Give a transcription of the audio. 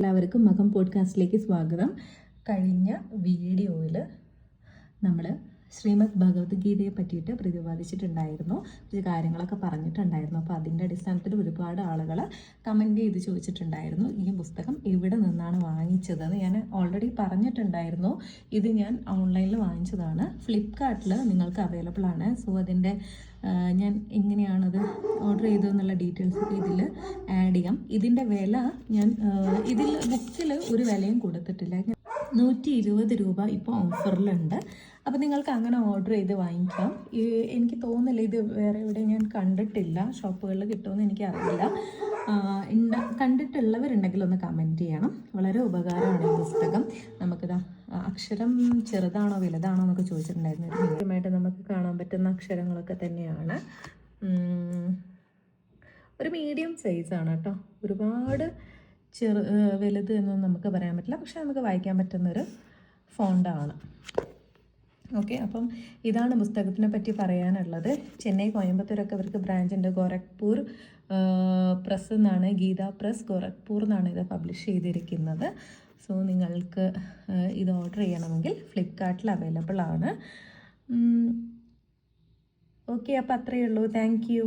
എല്ലാവർക്കും മകം പോഡ്കാസ്റ്റിലേക്ക് സ്വാഗതം. കഴിഞ്ഞ വീഡിയോയിൽ നമ്മൾ ശ്രീമദ് ഭഗവത്ഗീതയെ പറ്റിയിട്ട് പ്രതിപാദിച്ചിട്ടുണ്ടായിരുന്നു, കുറച്ച് കാര്യങ്ങളൊക്കെ പറഞ്ഞിട്ടുണ്ടായിരുന്നു. അപ്പോൾ അതിൻ്റെ അടിസ്ഥാനത്തിൽ ഒരുപാട് ആളുകൾ കമൻറ്റ് ചെയ്ത് ചോദിച്ചിട്ടുണ്ടായിരുന്നു ഈ പുസ്തകം എവിടെ നിന്നാണ് വാങ്ങിച്ചതെന്ന്. ഞാൻ ഓൾറെഡി പറഞ്ഞിട്ടുണ്ടായിരുന്നു, ഇത് ഞാൻ ഓൺലൈനിൽ വാങ്ങിച്ചതാണ്. ഫ്ലിപ്കാർട്ടിൽ നിങ്ങൾക്ക് അവൈലബിൾ ആണ്. സോ അതിൻ്റെ ഞാൻ എങ്ങനെയാണത് ഓർഡർ ചെയ്തതെന്നുള്ള ഡീറ്റെയിൽസ് ഒക്കെ ഇതിൽ ആഡ് ചെയ്യാം. ഇതിൻ്റെ വില ഞാൻ ഇതിൽ ബുക്കിൽ ഒരു വിലയും കൊടുത്തിട്ടില്ല. 120 രൂപ ഇപ്പോൾ ഓഫറിലുണ്ട്. അപ്പോൾ നിങ്ങൾക്ക് അങ്ങനെ ഓർഡർ ചെയ്ത് വാങ്ങിക്കാം. എനിക്ക് തോന്നുന്നില്ല ഇത് വേറെ എവിടെ ഞാൻ കണ്ടിട്ടില്ല, ഷോപ്പുകളിൽ കിട്ടുമെന്ന് എനിക്കറിയില്ല. കണ്ടിട്ടുള്ളവരുണ്ടെങ്കിൽ ഒന്ന് കമൻറ്റ് ചെയ്യണം. വളരെ ഉപകാരമാണ് ഈ പുസ്തകം. നമുക്കിതാ അക്ഷരം ചെറുതാണോ വലുതാണോ എന്നൊക്കെ ചോദിച്ചിട്ടുണ്ടായിരുന്നു. കൃത്യമായിട്ട് നമുക്ക് കാണാൻ പറ്റുന്ന അക്ഷരങ്ങളൊക്കെ തന്നെയാണ്. ഒരു മീഡിയം സൈസാണ് കേട്ടോ, ഒരുപാട് വലുത് എന്നൊന്നും നമുക്ക് പറയാൻ പറ്റില്ല, പക്ഷെ നമുക്ക് വായിക്കാൻ പറ്റുന്നൊരു ഫോണ്ടാണ്. ഓക്കെ, അപ്പം ഇതാണ് പുസ്തകത്തിനെ പറ്റി പറയാനുള്ളത്. ചെന്നൈ, കോയമ്പത്തൂരൊക്കെ ഇവർക്ക് ബ്രാഞ്ച് ഉണ്ട്. ഗോരഖ്പൂർ പ്രസ് എന്നാണ്, ഗീത പ്രസ് ഗോരഖ്പൂർ എന്നാണ് ഇത് പബ്ലിഷ് ചെയ്തിരിക്കുന്നത്. സോ നിങ്ങൾക്ക് ഇത് ഓർഡർ ചെയ്യണമെങ്കിൽ ഫ്ലിപ്കാർട്ടിൽ അവൈലബിൾ ആണ്. ഓക്കെ, അപ്പോൾ അത്രയേ ഉള്ളൂ. Thank you.